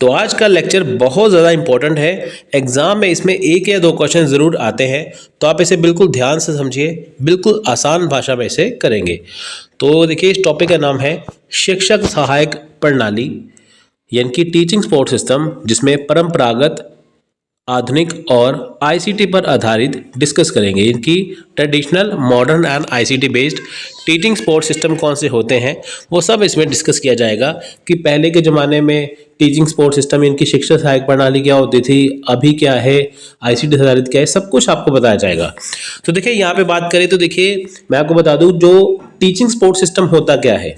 तो आज का लेक्चर बहुत ज़्यादा इंपॉर्टेंट है। एग्ज़ाम में इसमें एक या दो क्वेश्चन ज़रूर आते हैं, तो आप इसे बिल्कुल ध्यान से समझिए। बिल्कुल आसान भाषा में इसे करेंगे। तो देखिए, इस टॉपिक का नाम है शिक्षक सहायक प्रणाली, यानी कि टीचिंग सपोर्ट सिस्टम, जिसमें परंपरागत, आधुनिक और आईसीटी पर आधारित डिस्कस करेंगे। इनकी traditional, modern and ICT based teaching support system कौन से होते हैं वो सब इसमें डिस्कस किया जाएगा कि पहले के ज़माने में टीचिंग सपोर्ट सिस्टम, इनकी शिक्षा सहायक प्रणाली क्या होती थी, अभी क्या है, आईसीटी आधारित क्या है, सब कुछ आपको बताया जाएगा। तो देखिए, यहाँ पे बात करें तो देखिए, मैं आपको बता दूँ जो टीचिंग सपोर्ट सिस्टम होता क्या है,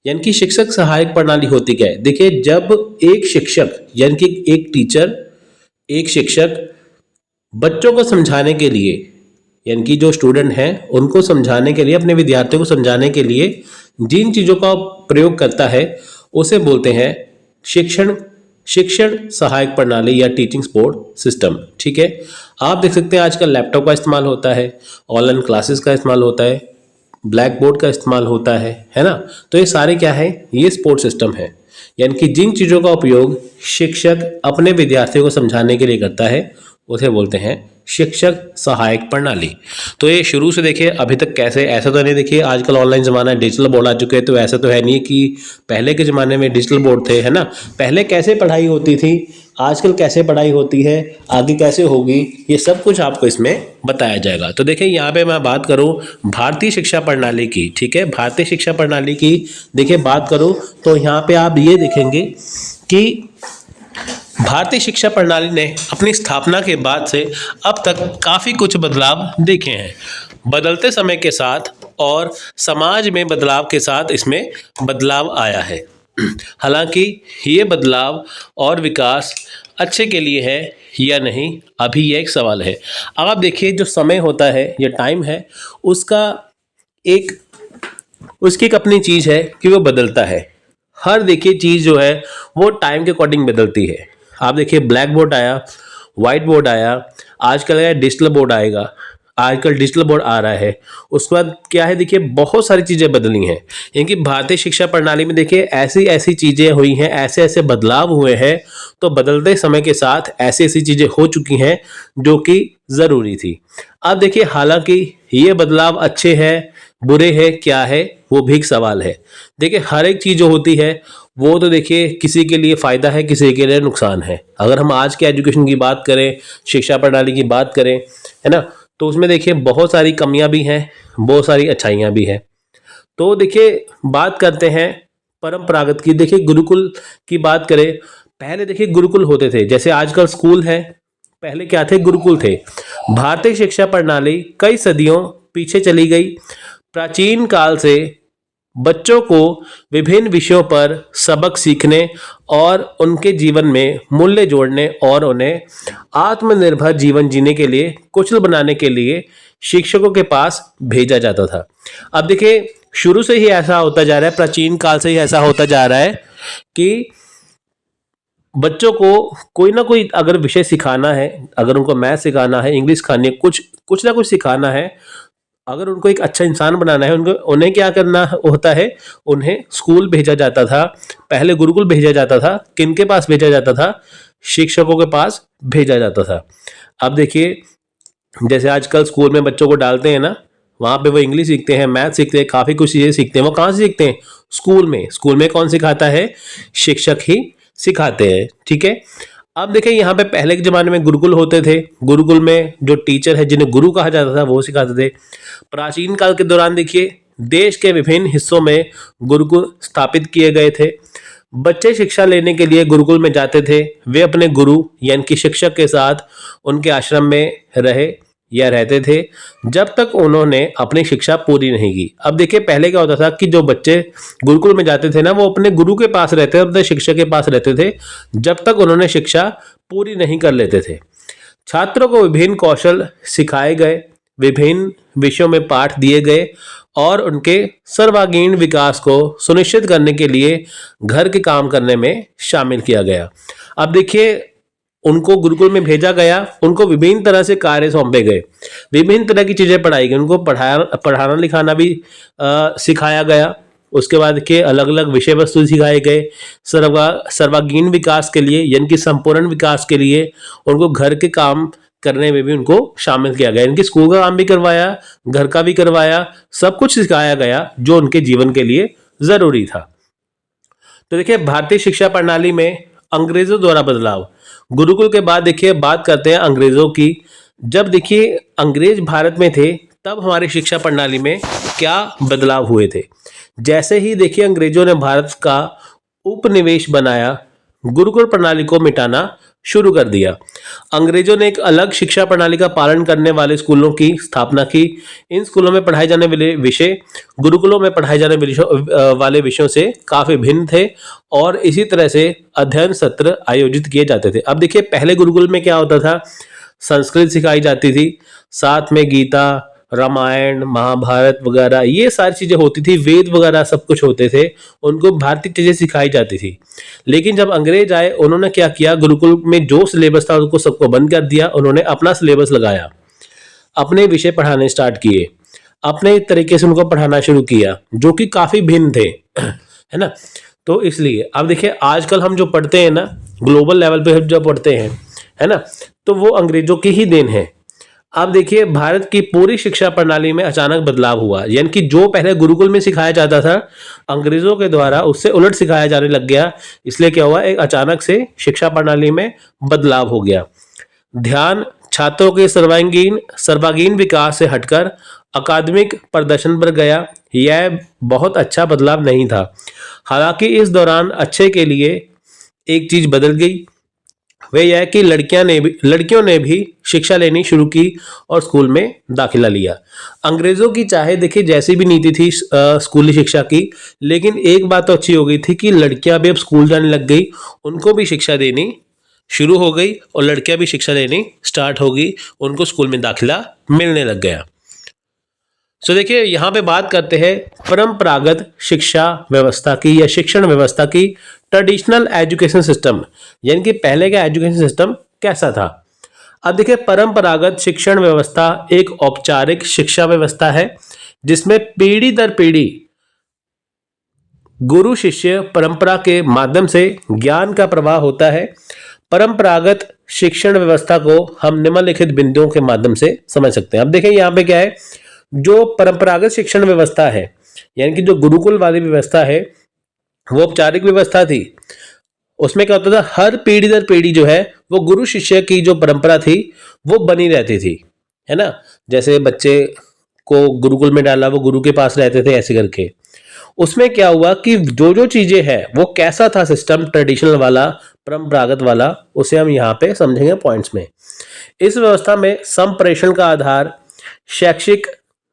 यानी कि शिक्षक सहायक प्रणाली होती क्या है। देखिए, जब एक शिक्षक यानी कि एक टीचर, एक शिक्षक बच्चों को समझाने के लिए, यानी कि जो स्टूडेंट हैं उनको समझाने के लिए, अपने विद्यार्थियों को समझाने के लिए जिन चीज़ों का प्रयोग करता है उसे बोलते हैं शिक्षण सहायक प्रणाली या टीचिंग सपोर्ट सिस्टम। ठीक है, आप देख सकते हैं आजकल लैपटॉप का इस्तेमाल होता है, ऑनलाइन क्लासेस का इस्तेमाल होता है, ब्लैक बोर्ड का इस्तेमाल होता है ना। तो ये सारे क्या है, ये सपोर्ट सिस्टम है, यानी कि जिन चीज़ों का उपयोग शिक्षक अपने विद्यार्थियों को समझाने के लिए करता है उसे बोलते हैं शिक्षक सहायक प्रणाली। तो ये शुरू से देखिए अभी तक कैसे, ऐसा तो नहीं, देखिए आजकल ऑनलाइन ज़माना है, डिजिटल बोर्ड आ चुके हैं, तो ऐसा तो है नहीं कि पहले के ज़माने में डिजिटल बोर्ड थे, है ना। पहले कैसे पढ़ाई होती थी, आजकल कैसे पढ़ाई होती है, आगे कैसे होगी, ये सब कुछ आपको इसमें बताया जाएगा। तो देखिए, यहाँ पे मैं बात करूँ भारतीय शिक्षा प्रणाली की, ठीक है, भारतीय शिक्षा प्रणाली की देखिए बात करूँ तो यहाँ पे आप ये देखेंगे कि भारतीय शिक्षा प्रणाली ने अपनी स्थापना के बाद से अब तक काफ़ी कुछ बदलाव देखे हैं। बदलते समय के साथ और समाज में बदलाव के साथ इसमें बदलाव आया है। हालांकि ये बदलाव और विकास अच्छे के लिए है या नहीं, अभी ये एक सवाल है। अब आप देखिए, जो समय होता है या टाइम है, उसकी एक अपनी चीज़ है कि वो बदलता है। हर देखिए चीज़ जो है वो टाइम के अकॉर्डिंग बदलती है। आप देखिए, ब्लैक बोर्ड आया, वाइट बोर्ड आया, आजकल डिजिटल बोर्ड आएगा, आजकल डिजिटल बोर्ड आ रहा है। उसके बाद क्या है, देखिए बहुत सारी चीज़ें बदली हैं। यानी भारतीय शिक्षा प्रणाली में देखिए ऐसी ऐसी चीज़ें हुई हैं, ऐसे ऐसे बदलाव हुए हैं, तो बदलते समय के साथ ऐसी ऐसी चीज़ें हो चुकी हैं जो कि ज़रूरी थी। अब देखिए, हालांकि ये बदलाव अच्छे हैं, बुरे हैं, क्या है, वो भी एक सवाल है। देखिए, हर एक चीज़ जो होती है वो तो देखिए किसी के लिए फ़ायदा है, किसी के लिए नुकसान है। अगर हम आज के एजुकेशन की बात करें, शिक्षा प्रणाली की बात करें, है ना, तो उसमें देखिए बहुत सारी कमियां भी हैं, बहुत सारी अच्छाइयां भी हैं। तो देखिए, बात करते हैं परंपरागत की। देखिए, गुरुकुल की बात करें, पहले देखिए गुरुकुल होते थे, जैसे आजकल स्कूल है, पहले क्या थे, गुरुकुल थे। भारतीय शिक्षा प्रणाली कई सदियों पीछे चली गई। प्राचीन काल से बच्चों को विभिन्न विषयों पर सबक सीखने और उनके जीवन में मूल्य जोड़ने और उन्हें आत्मनिर्भर जीवन जीने के लिए, कुशल बनाने के लिए शिक्षकों के पास भेजा जाता था। अब देखिए, शुरू से ही ऐसा होता जा रहा है, प्राचीन काल से ही ऐसा होता जा रहा है कि बच्चों को कोई ना कोई अगर विषय सिखाना है, अगर उनको मैथ सिखाना है, इंग्लिश सिखानी है, कुछ ना कुछ सिखाना है, अगर उनको एक अच्छा इंसान बनाना है, उन्हें क्या करना होता है, उन्हें स्कूल भेजा जाता था। पहले गुरुकुल भेजा जाता था, किनके पास भेजा जाता था, शिक्षकों के पास भेजा जाता था। अब देखिए, जैसे आजकल स्कूल में बच्चों को डालते हैं ना, वहाँ पे वो इंग्लिश सीखते हैं, मैथ सीखते हैं, काफ़ी कुछ चीज़ें सीखते हैं। वो कहाँ से सीखते हैं, स्कूल में। स्कूल में कौन सिखाता है, शिक्षक ही सिखाते हैं। ठीक है, अब देखिए, यहाँ पे पहले के ज़माने में गुरुकुल होते थे, गुरुकुल में जो टीचर है, जिन्हें गुरु कहा जाता था, वो सिखाते थे। प्राचीन काल के दौरान देखिए देश के विभिन्न हिस्सों में गुरुकुल स्थापित किए गए थे। बच्चे शिक्षा लेने के लिए गुरुकुल में जाते थे। वे अपने गुरु यानी कि शिक्षक के साथ उनके आश्रम में रहे या रहते थे जब तक उन्होंने अपनी शिक्षा पूरी नहीं की। अब देखिए, पहले क्या होता था कि जो बच्चे गुरुकुल में जाते थे ना, वो अपने गुरु के पास रहते थे, अपने शिक्षक के पास रहते थे जब तक उन्होंने शिक्षा पूरी नहीं कर लेते थे। छात्रों को विभिन्न कौशल सिखाए गए, विभिन्न विषयों में पाठ दिए गए और उनके सर्वांगीण विकास को सुनिश्चित करने के लिए घर के काम करने में शामिल किया गया। अब देखिए, उनको गुरुकुल में भेजा गया, उनको विभिन्न तरह से कार्य सौंपे गए, विभिन्न तरह की चीज़ें पढ़ाई गई, उनको पढ़ाना लिखाना भी सिखाया गया। उसके बाद के अलग अलग विषय वस्तु सिखाए गए। सर्वांगीण विकास के लिए यानी कि संपूर्ण विकास के लिए उनको घर के काम करने में भी उनको शामिल किया गया, इनकी स्कूल का काम भी करवाया, घर का भी करवाया, सब कुछ सिखाया गया जो उनके जीवन के लिए जरूरी था। तो देखिए भारतीय शिक्षा प्रणाली में अंग्रेजों द्वारा बदलाव। गुरुकुल के बाद देखिए बात करते हैं अंग्रेजों की। जब देखिए अंग्रेज भारत में थे तब हमारी शिक्षा प्रणाली में क्या बदलाव हुए थे। जैसे ही देखिए अंग्रेजों ने भारत का उपनिवेश बनाया, गुरुकुल प्रणाली को मिटाना शुरू कर दिया। अंग्रेजों ने एक अलग शिक्षा प्रणाली का पालन करने वाले स्कूलों की स्थापना की। इन स्कूलों में पढ़ाए जाने वाले विषय गुरुकुलों में पढ़ाए जाने वाले विषयों से काफी भिन्न थे और इसी तरह से अध्ययन सत्र आयोजित किए जाते थे। अब देखिए पहले गुरुकुल में क्या होता था, संस्कृत सिखाई जाती थी, साथ में गीता, रामायण, महाभारत वगैरह ये सारी चीजें होती थी, वेद वगैरह सब कुछ होते थे, उनको भारतीय चीजें सिखाई जाती थी। लेकिन जब अंग्रेज आए उन्होंने क्या किया, गुरुकुल में जो सिलेबस था उनको सबको बंद कर दिया, उन्होंने अपना सिलेबस लगाया, अपने विषय पढ़ाने स्टार्ट किए, अपने तरीके से उनको पढ़ाना शुरू किया जो कि काफी भिन्न थे, है ना। तो इसलिए अब देखिए आजकल हम जो पढ़ते हैं ना, ग्लोबल लेवल पे जब पढ़ते हैं, है ना, तो वो अंग्रेजों की ही देन है। अब देखिए भारत की पूरी शिक्षा प्रणाली में अचानक बदलाव हुआ, यानी कि जो पहले गुरुकुल में सिखाया जाता था अंग्रेजों के द्वारा उससे उलट सिखाया जाने लग गया। इसलिए क्या हुआ, एक अचानक से शिक्षा प्रणाली में बदलाव हो गया। ध्यान छात्रों के सर्वांगीण विकास से हटकर अकादमिक प्रदर्शन पर गया। यह बहुत अच्छा बदलाव नहीं था। हालांकि इस दौरान अच्छे के लिए एक चीज बदल गई, वह यह कि लड़कियों ने भी शिक्षा लेनी शुरू की और स्कूल में दाखिला लिया। अंग्रेजों की चाहे देखिए जैसी भी नीति थी स्कूली शिक्षा की, लेकिन एक बात तो अच्छी हो गई थी कि लड़कियां भी अब स्कूल जाने लग गई, उनको भी शिक्षा देनी शुरू हो गई और लड़कियां भी शिक्षा लेनी स्टार्ट हो गई, उनको स्कूल में दाखिला मिलने लग गया। सो देखिए यहाँ पे बात करते हैं परंपरागत शिक्षा व्यवस्था की या शिक्षण व्यवस्था की, ट्रेडिशनल एजुकेशन सिस्टम, यानी कि पहले का एजुकेशन सिस्टम कैसा था। अब देखिए परंपरागत शिक्षण व्यवस्था एक औपचारिक शिक्षा व्यवस्था है जिसमें पीढ़ी दर पीढ़ी गुरु शिष्य परंपरा के माध्यम से ज्ञान का प्रवाह होता है। परंपरागत शिक्षण व्यवस्था को हम निम्नलिखित बिंदुओं के माध्यम से समझ सकते हैं। अब देखिए यहाँ पे क्या है, जो परंपरागत शिक्षण व्यवस्था है यानी कि जो गुरुकुल वाली व्यवस्था है वो औपचारिक व्यवस्था थी। उसमें क्या होता था, हर पीढ़ी दर पीढ़ी जो है वो गुरु शिष्य की जो परंपरा थी वो बनी रहती थी, है ना। जैसे बच्चे को गुरुकुल में डाला, वो गुरु के पास रहते थे, ऐसे करके। उसमें क्या हुआ कि जो जो चीजें हैं वो कैसा था सिस्टम, ट्रेडिशनल वाला, परंपरागत वाला, उसे हम यहाँ पे समझेंगे पॉइंट्स में। इस व्यवस्था में संप्रेषण का आधार शैक्षिक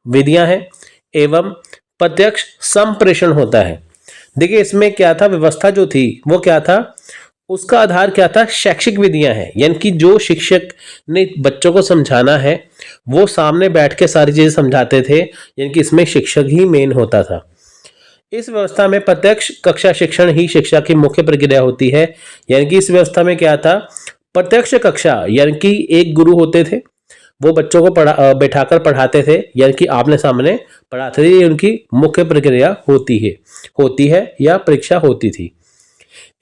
विधियां हैं एवं प्रत्यक्ष संप्रेषण होता है। देखिए इसमें क्या था, व्यवस्था जो थी वो क्या था, उसका आधार क्या था, शैक्षिक विधियां हैं, यानी कि जो शिक्षक ने बच्चों को समझाना है वो सामने बैठ के सारी चीजें समझाते थे, यानी कि इसमें शिक्षक ही मेन होता था। इस व्यवस्था में प्रत्यक्ष कक्षा शिक्षण ही शिक्षा की मुख्य प्रक्रिया होती है, यानी कि इस व्यवस्था में क्या था, प्रत्यक्ष कक्षा यानी कि एक गुरु होते थे, वो बच्चों को बैठाकर पढ़ाते थे, यानी कि आमने सामने पढ़ाते थे। ये उनकी मुख्य प्रक्रिया होती है या परीक्षा होती थी।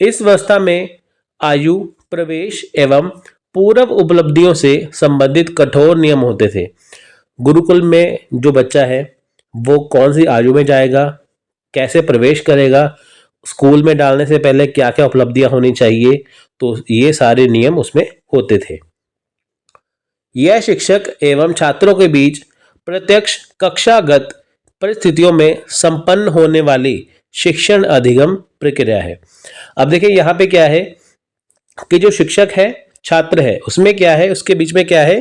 इस व्यवस्था में आयु, प्रवेश एवं पूर्व उपलब्धियों से संबंधित कठोर नियम होते थे। गुरुकुल में जो बच्चा है वो कौन सी आयु में जाएगा, कैसे प्रवेश करेगा, स्कूल में डालने से पहले क्या क्या उपलब्धियां होनी चाहिए, तो ये सारे नियम उसमें होते थे। यह शिक्षक एवं छात्रों के बीच प्रत्यक्ष कक्षागत परिस्थितियों में संपन्न होने वाली शिक्षण अधिगम प्रक्रिया है। अब देखिए यहाँ पे क्या है कि जो शिक्षक है, छात्र है, उसमें क्या है, उसके बीच में क्या है,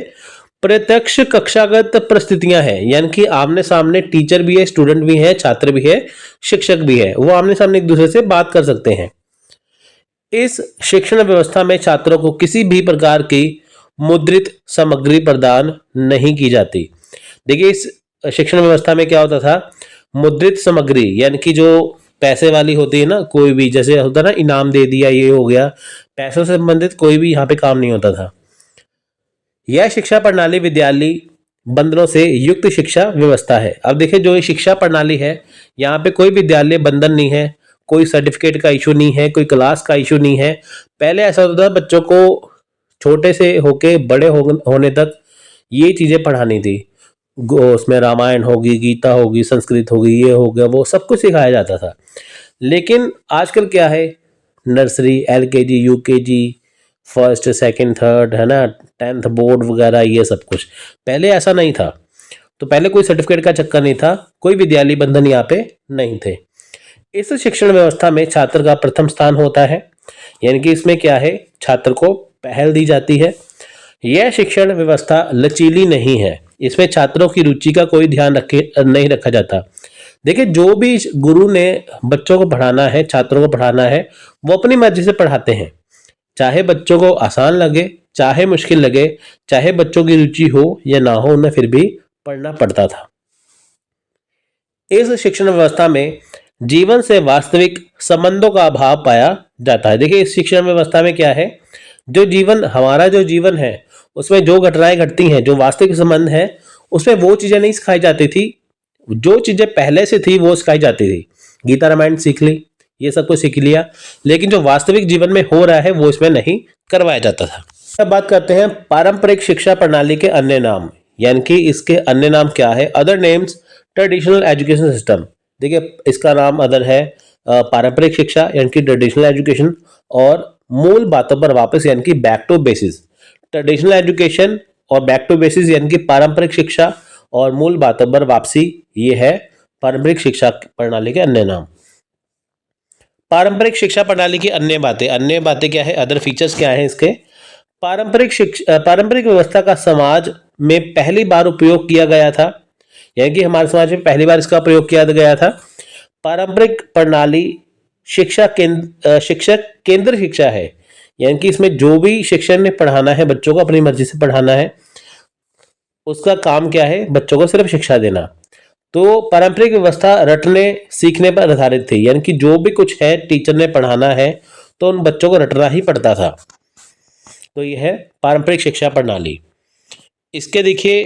प्रत्यक्ष कक्षागत परिस्थितियां हैं, यानी कि आमने सामने टीचर भी है, स्टूडेंट भी है, छात्र भी है, शिक्षक भी है, वो आमने सामने एक दूसरे से बात कर सकते हैं। इस शिक्षण व्यवस्था में छात्रों को किसी भी प्रकार की मुद्रित सामग्री प्रदान नहीं की जाती। देखिए इस शिक्षण व्यवस्था में क्या होता था, मुद्रित सामग्री यानी कि जो पैसे वाली होती है ना, कोई भी जैसे होता है ना, इनाम दे दिया, ये हो गया, पैसों से संबंधित कोई भी यहाँ पे काम नहीं होता था। यह शिक्षा प्रणाली बंधनों से युक्त शिक्षा व्यवस्था है। अब देखिए जो ये शिक्षा प्रणाली है, यहाँ पे कोई विद्यालय बंधन नहीं है, कोई सर्टिफिकेट का इशू नहीं है, कोई क्लास का इशू नहीं है। पहले ऐसा होता था बच्चों को छोटे से होके बड़े होने तक ये चीजें पढ़ानी थी। उसमें रामायण होगी, गीता होगी, संस्कृत होगी, ये हो गया, वो सब कुछ सिखाया जाता था। लेकिन आजकल क्या है, nursery, LKG, UKG, first, second, third, है ना, 10th बोर्ड वगैरह, ये सब कुछ। पहले ऐसा नहीं था। तो पहले कोई सर्टिफिकेट का चक्कर नहीं था, कोई विद्यालय बंधन यहाँ पे नहीं थे। इस शिक्षण व्यवस्था में छात्र का प्रथम स्थान होता है, यानी कि इसमें क्या है, छात्र को पहल दी जाती है। यह शिक्षण व्यवस्था लचीली नहीं है, इसमें छात्रों की रुचि का कोई ध्यान नहीं रखा जाता। देखिए जो भी गुरु ने बच्चों को पढ़ाना है, छात्रों को पढ़ाना है, वो अपनी मर्जी से पढ़ाते हैं। चाहे बच्चों को आसान लगे, चाहे मुश्किल लगे, चाहे बच्चों की रुचि हो या ना हो, उन्हें फिर भी पढ़ना पड़ता था। इस शिक्षण व्यवस्था में जीवन से वास्तविक संबंधों का अभाव पाया जाता है। देखिए इस शिक्षण व्यवस्था में क्या है, जो जीवन, हमारा जो जीवन है, उसमें जो घटनाएं घटती हैं, जो वास्तविक संबंध है, उसमें वो चीजें नहीं सिखाई जाती थी। जो चीजें पहले से थी वो सिखाई जाती थी। गीता रामायण सीख ली, ये सब कुछ सीख लिया, लेकिन जो वास्तविक जीवन में हो रहा है वो इसमें नहीं करवाया जाता था। अब बात करते हैं पारंपरिक शिक्षा प्रणाली के अन्य नाम, यानी कि इसके अन्य नाम क्या है। Other names traditional education system. देखिए इसका नाम अदर है पारंपरिक शिक्षा यानी कि ट्रेडिशनल एजुकेशन, और मूल बातों पर वापस यानी कि back to basis. Traditional education और बैक टू बेसिस यानी कि पारंपरिक शिक्षा और मूल बातों पर वापसी, ये है पारंपरिक शिक्षा प्रणाली के अन्य नाम। पारंपरिक शिक्षा प्रणाली की अन्य बातें क्या है, अदर फीचर्स क्या है इसके। पारंपरिक व्यवस्था का समाज में पहली बार उपयोग किया गया था, यानी कि हमारे समाज में पहली बार इसका प्रयोग किया गया था। पारंपरिक प्रणाली शिक्षक केंद्र शिक्षा है, यानी कि इसमें जो भी शिक्षक ने पढ़ाना है, बच्चों को अपनी मर्जी से पढ़ाना है, उसका काम क्या है, बच्चों को सिर्फ शिक्षा देना। तो पारंपरिक व्यवस्था रटने सीखने पर आधारित थी, यानी कि जो भी कुछ है टीचर ने पढ़ाना है तो उन बच्चों को रटना ही पड़ता था। तो यह है पारंपरिक शिक्षा प्रणाली। इसके देखिए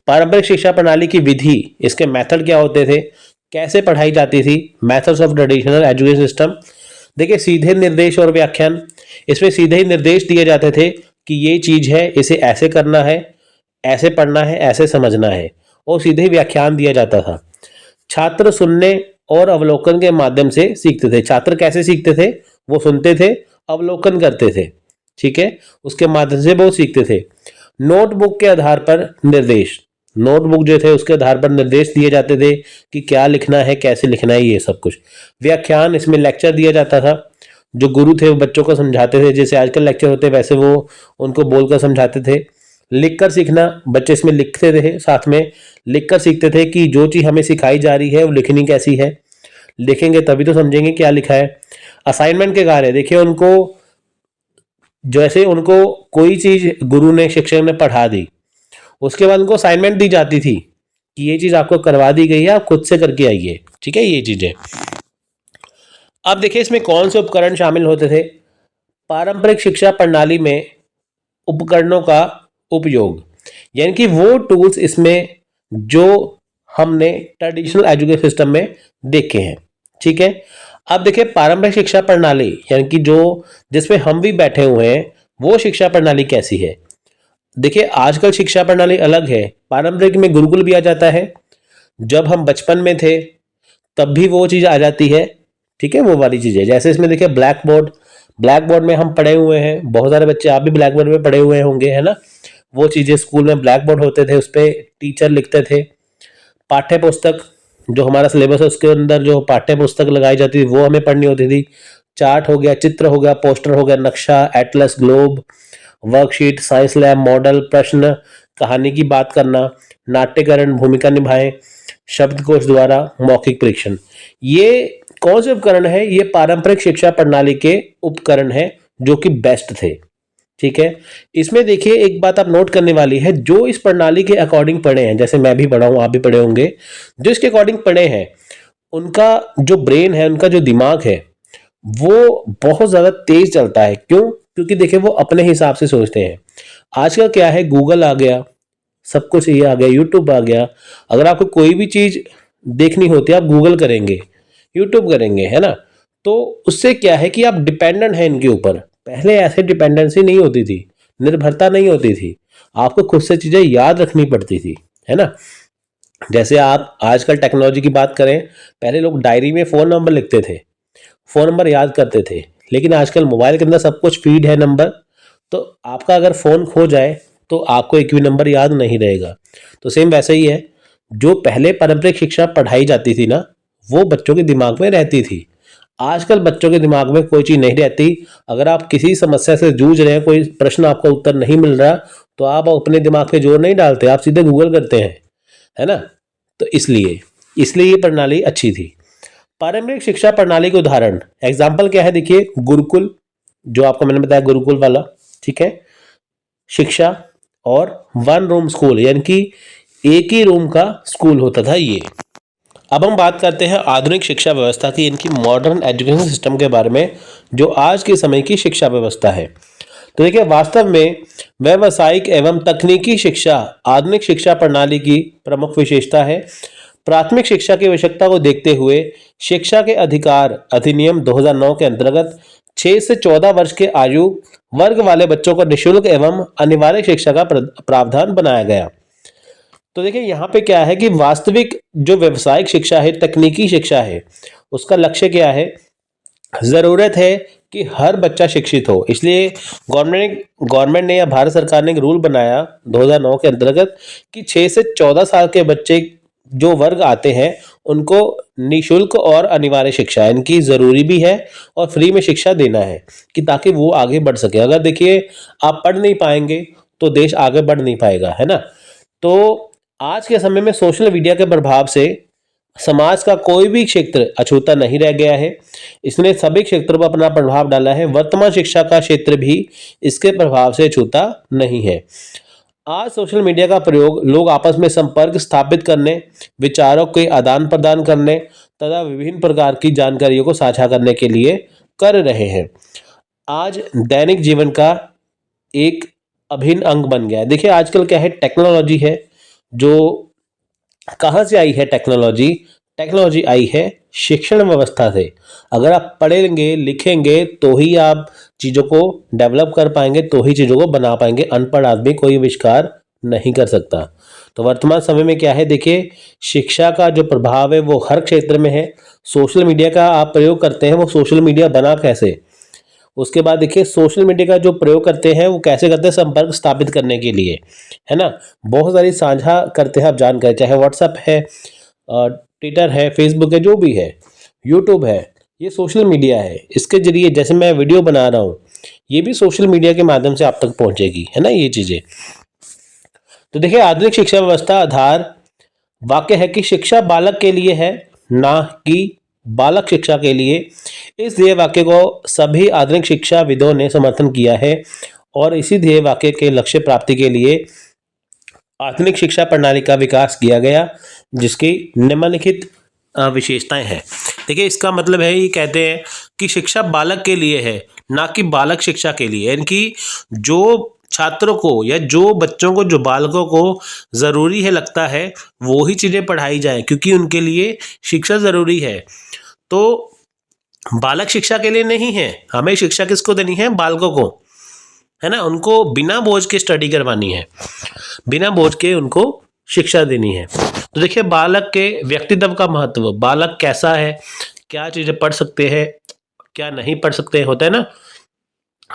पारंपरिक शिक्षा प्रणाली की विधि, इसके मेथड क्या होते थे, कैसे पढ़ाई जाती थी। Methods of traditional education system. देखिए सीधे निर्देश और व्याख्यान, इसमें सीधे ही निर्देश दिए जाते थे कि ये चीज है, इसे ऐसे करना है, ऐसे पढ़ना है, ऐसे समझना है, और सीधे ही व्याख्यान दिया जाता था। छात्र सुनने और अवलोकन के माध्यम से सीखते थे। छात्र कैसे सीखते थे, वो सुनते थे, अवलोकन करते थे, ठीक है, उसके माध्यम से वो सीखते थे। नोटबुक के आधार पर निर्देश, नोटबुक जो थे उसके आधार पर निर्देश दिए जाते थे कि क्या लिखना है, कैसे लिखना है, ये सब कुछ। व्याख्यान, इसमें लेक्चर दिया जाता था। जो गुरु थे वो बच्चों को समझाते थे, जैसे आजकल लेक्चर होते वैसे वो उनको बोलकर समझाते थे। लिखकर सीखना, बच्चे इसमें लिखते थे, साथ में लिखकर सीखते थे कि जो चीज हमें सिखाई जा रही है वो लिखनी कैसी है, लिखेंगे तभी तो समझेंगे क्या लिखा है। असाइनमेंट के कार्य, देखिए उनको, जैसे उनको कोई चीज गुरु ने, शिक्षक ने पढ़ा दी, उसके बाद उनको असाइनमेंट दी जाती थी कि ये चीज आपको करवा दी गई है, आप खुद से करके आइए, ठीक है, ये चीजें। अब देखिए इसमें कौन से उपकरण शामिल होते थे। पारंपरिक शिक्षा प्रणाली में उपकरणों का उपयोग, यानी कि वो टूल्स इसमें जो हमने ट्रेडिशनल एजुकेशन सिस्टम में देखे हैं, ठीक है। अब देखिए पारंपरिक शिक्षा प्रणाली, यानी कि जो जिसमें हम भी बैठे हुए हैं, वो शिक्षा प्रणाली कैसी है। देखिए आजकल शिक्षा प्रणाली अलग है। पारंपरिक में गुरुकुल भी आ जाता है, जब हम बचपन में थे तब भी वो चीज आ जाती है, ठीक है, वो वाली चीज है। जैसे इसमें देखिए ब्लैक बोर्ड में हम पढ़े हुए हैं, बहुत सारे बच्चे आप भी ब्लैक बोर्ड में पढ़े हुए होंगे, है ना। वो चीजें स्कूल में ब्लैक बोर्ड होते थे, उस पर टीचर लिखते थे। पाठ्य पुस्तक, जो हमारा सिलेबस है उसके अंदर जो पाठ्य पुस्तक लगाई जाती थी वो हमें पढ़नी होती थी। चार्ट हो गया, चित्र हो गया, पोस्टर हो गया, नक्शा, Atlas, globe, worksheet, science lab, model, प्रश्न, कहानी की बात करना, नाट्यकरण, भूमिका निभाएं, शब्दकोश द्वारा, मौखिक परीक्षण। ये कौन से उपकरण है, ये पारंपरिक शिक्षा प्रणाली के उपकरण है जो कि बेस्ट थे, ठीक है। इसमें देखिए एक बात आप नोट करने वाली है, जो इस प्रणाली के अकॉर्डिंग पढ़े हैं, जैसे मैं भी पढ़ा हूं, आप भी पढ़े होंगे, जो इसके अकॉर्डिंग पढ़े हैं, उनका जो ब्रेन है, उनका जो दिमाग है, वो बहुत ज्यादा तेज चलता है। क्यों? क्योंकि देखिए वो अपने हिसाब से सोचते हैं। आजकल क्या है, गूगल आ गया, सब कुछ ये आ गया, यूट्यूब आ गया। अगर आपको कोई भी चीज़ देखनी होती है आप गूगल करेंगे, यूट्यूब करेंगे, है ना। तो उससे क्या है कि आप डिपेंडेंट हैं इनके ऊपर। पहले ऐसे डिपेंडेंसी नहीं होती थी, निर्भरता नहीं होती थी, आपको खुद से चीज़ें याद रखनी पड़ती थी, है ना। जैसे आप आजकल टेक्नोलॉजी की बात करें, पहले लोग डायरी में फ़ोन नंबर लिखते थे, फ़ोन नंबर याद करते थे, लेकिन आजकल मोबाइल के अंदर सब कुछ फीड है नंबर। तो आपका अगर फ़ोन खो जाए तो आपको एक भी नंबर याद नहीं रहेगा। तो सेम वैसे ही है, जो पहले पारंपरिक शिक्षा पढ़ाई जाती थी ना, वो बच्चों के दिमाग में रहती थी। आजकल बच्चों के दिमाग में कोई चीज़ नहीं रहती। अगर आप किसी समस्या से जूझ रहे हैं, कोई प्रश्न आपका उत्तर नहीं मिल रहा, तो आप अपने दिमाग पे जोर नहीं डालते, आप सीधे गूगल करते हैं, है ना। तो इसलिए इसलिए ये प्रणाली अच्छी थी। पारंपरिक शिक्षा प्रणाली के उदाहरण एग्जाम्पल क्या है, देखिए गुरुकुल, जो आपको मैंने बताया गुरुकुल वाला, ठीक है, शिक्षा, और वन रूम स्कूल, यानी कि एक ही रूम का स्कूल होता था ये। अब हम बात करते हैं आधुनिक शिक्षा व्यवस्था की, इनकी मॉडर्न एजुकेशन सिस्टम के बारे में, जो आज के समय की शिक्षा व्यवस्था है। तो देखिए, वास्तव में व्यावसायिक एवं तकनीकी शिक्षा आधुनिक शिक्षा प्रणाली की प्रमुख विशेषता है। प्राथमिक शिक्षा की आवश्यकता को देखते हुए शिक्षा के अधिकार अधिनियम 2009 के अंतर्गत 6 से 14 वर्ष के आयु वर्ग वाले बच्चों को निःशुल्क एवं अनिवार्य शिक्षा का प्रावधान बनाया गया। तो देखिए, यहाँ पे क्या है कि वास्तविक जो व्यावसायिक शिक्षा है, तकनीकी शिक्षा है, उसका लक्ष्य क्या है, ज़रूरत है कि हर बच्चा शिक्षित हो। इसलिए गवर्नमेंट ने या भारत सरकार ने एक रूल बनाया 2009 के अंतर्गत कि 6 से 14 साल के बच्चे जो वर्ग आते हैं उनको निःशुल्क और अनिवार्य शिक्षा, इनकी ज़रूरी भी है और फ्री में शिक्षा देना है, कि ताकि वो आगे बढ़ सके। अगर देखिए आप पढ़ नहीं पाएंगे तो देश आगे बढ़ नहीं पाएगा, है ना। तो आज के समय में सोशल मीडिया के प्रभाव से समाज का कोई भी क्षेत्र अछूता नहीं रह गया है। इसने सभी क्षेत्रों पर अपना प्रभाव डाला है। वर्तमान शिक्षा का क्षेत्र भी इसके प्रभाव से अछूता नहीं है। आज सोशल मीडिया का प्रयोग लोग आपस में संपर्क स्थापित करने, विचारों के आदान प्रदान करने तथा विभिन्न प्रकार की जानकारियों को साझा करने के लिए कर रहे हैं। आज दैनिक जीवन का एक अभिन्न अंग बन गया है। देखिए, आजकल क्या है, टेक्नोलॉजी है, जो कहाँ से आई है टेक्नोलॉजी, टेक्नोलॉजी आई है शिक्षण व्यवस्था से। अगर आप पढ़ेंगे लिखेंगे तो ही आप चीज़ों को डेवलप कर पाएंगे, तो ही चीज़ों को बना पाएंगे। अनपढ़ आदमी कोई आविष्कार नहीं कर सकता। तो वर्तमान समय में क्या है, देखिए, शिक्षा का जो प्रभाव है वो हर क्षेत्र में है। सोशल मीडिया का आप प्रयोग करते हैं, वो सोशल मीडिया बना कैसे, उसके बाद देखिए सोशल मीडिया का जो प्रयोग करते हैं वो कैसे करते हैं, संपर्क स्थापित करने के लिए, है ना। बहुत सारी साझा करते हैं आप जानकारी, चाहे व्हाट्सएप है, ट्विटर है, फेसबुक है, जो भी है, यूट्यूब है, ये सोशल मीडिया है। इसके जरिए जैसे मैं वीडियो बना रहा हूँ, ये भी सोशल मीडिया के माध्यम से आप तक पहुँचेगी, है ना, ये चीज़ें। तो देखिए, आधुनिक शिक्षा व्यवस्था आधार वाक्य है कि शिक्षा बालक के लिए है, ना कि बालक शिक्षा के लिए। इस ध्येय वाक्य को सभी आधुनिक शिक्षाविदों ने समर्थन किया है और इसी ध्येय वाक्य के लक्ष्य प्राप्ति के लिए आधुनिक शिक्षा प्रणाली का विकास किया गया, जिसकी निम्नलिखित विशेषताएं हैं। देखिए, इसका मतलब है, ये कहते हैं कि शिक्षा बालक के लिए है, ना कि बालक शिक्षा के लिए। यानी कि जो छात्रों को या जो बच्चों को, जो बालकों को ज़रूरी है, लगता है, वो ही चीज़ें पढ़ाई जाए, क्योंकि उनके लिए शिक्षा ज़रूरी है। तो बालक शिक्षा के लिए नहीं है। हमें शिक्षा किसको देनी है, बालकों को, है ना। उनको बिना बोझ के स्टडी करवानी है, बिना बोझ के उनको शिक्षा देनी है। तो देखिए, बालक के व्यक्तित्व का महत्व, बालक कैसा है, क्या चीज़ें पढ़ सकते हैं, क्या नहीं पढ़ सकते, होता है ना।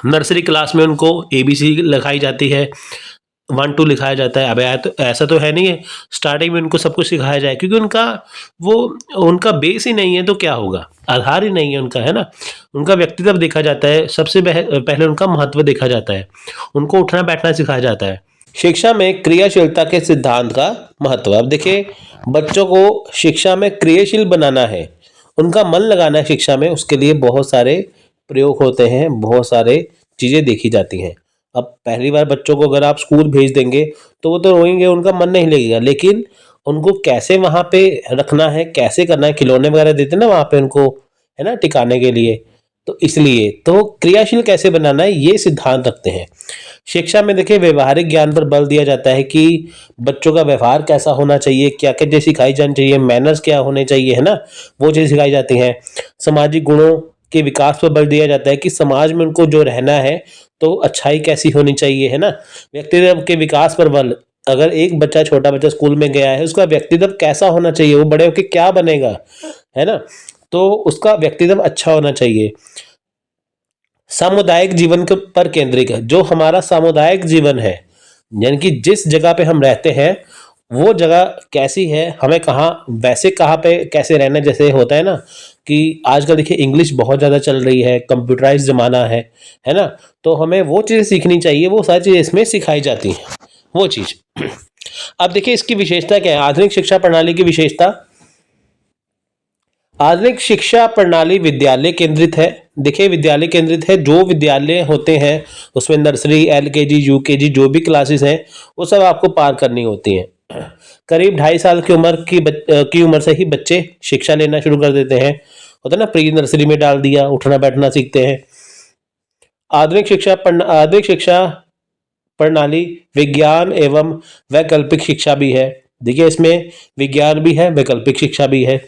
नर्सरी क्लास में उनको ABC लिखाई जाती है, 1 2 लिखाया जाता है। अब ऐसा तो है नहीं है स्टार्टिंग में उनको सब कुछ सिखाया जाए, क्योंकि उनका बेस ही नहीं है, तो क्या होगा, आधार ही नहीं है उनका, है ना। उनका व्यक्तित्व देखा जाता है, सबसे पहले उनका महत्व देखा जाता है, उनको उठना बैठना सिखाया जाता है। शिक्षा में क्रियाशीलता के सिद्धांत का महत्व। अब देखिए, बच्चों को शिक्षा में क्रियाशील बनाना है, उनका मन लगाना है शिक्षा में, उसके लिए बहुत सारे प्रयोग होते हैं, बहुत सारे चीज़ें देखी जाती हैं। अब पहली बार बच्चों को अगर आप स्कूल भेज देंगे तो वो तो रोएंगे, उनका मन नहीं लगेगा, लेकिन उनको कैसे वहाँ पे रखना है, कैसे करना है, खिलौने वगैरह देते हैं ना वहाँ पे उनको, है ना, टिकाने के लिए, तो इसलिए तो क्रियाशील कैसे बनाना है ये सिद्धांत रखते हैं। शिक्षा में देखिए व्यवहारिक ज्ञान पर बल दिया जाता है कि बच्चों का व्यवहार कैसा होना चाहिए, क्या क्या चीज़ सिखाई जानी चाहिए, मैनर्स क्या होने चाहिए, है ना, वो चीज़ सिखाई जाती हैं। सामाजिक गुणों के विकास पर बल दिया जाता है कि समाज में उनको जो रहना है तो अच्छाई कैसी होनी चाहिए, है ना। व्यक्तित्व के विकास पर बल, अगर एक बच्चा, छोटा बच्चा स्कूल में गया है, उसका व्यक्तित्व कैसा होना चाहिए, वो बड़े होकर क्या बनेगा, है ना, तो उसका व्यक्तित्व अच्छा होना चाहिए। सामुदायिक जीवन के पर केंद्रित है, जो हमारा सामुदायिक जीवन है, यानी कि जिस जगह पे हम रहते हैं वो जगह कैसी है, हमें कहाँ, वैसे कहाँ पे कैसे रहना, जैसे होता है ना कि आजकल देखिए इंग्लिश बहुत ज़्यादा चल रही है, कंप्यूटराइज ज़माना है ना, तो हमें वो चीज़ें सीखनी चाहिए, वो सारी चीज़ें इसमें सिखाई जाती हैं, वो चीज़। अब देखिए इसकी विशेषता क्या है, आधुनिक शिक्षा प्रणाली की विशेषता। आधुनिक शिक्षा प्रणाली विद्यालय केंद्रित है। देखिए विद्यालय केंद्रित है, जो विद्यालय होते हैं उसमें नर्सरी, एलकेजी, यूकेजी, जो भी क्लासेस हैं वो सब आपको पार करनी होती हैं। करीब 2.5 साल की की उम्र से ही बच्चे शिक्षा लेना शुरू कर देते हैं, होता है ना, प्री नर्सरी में डाल दिया, उठना बैठना सीखते हैं। आधुनिक शिक्षा प्रणाली विज्ञान एवं वैकल्पिक शिक्षा भी है। देखिए इसमें विज्ञान भी है, वैकल्पिक शिक्षा भी है।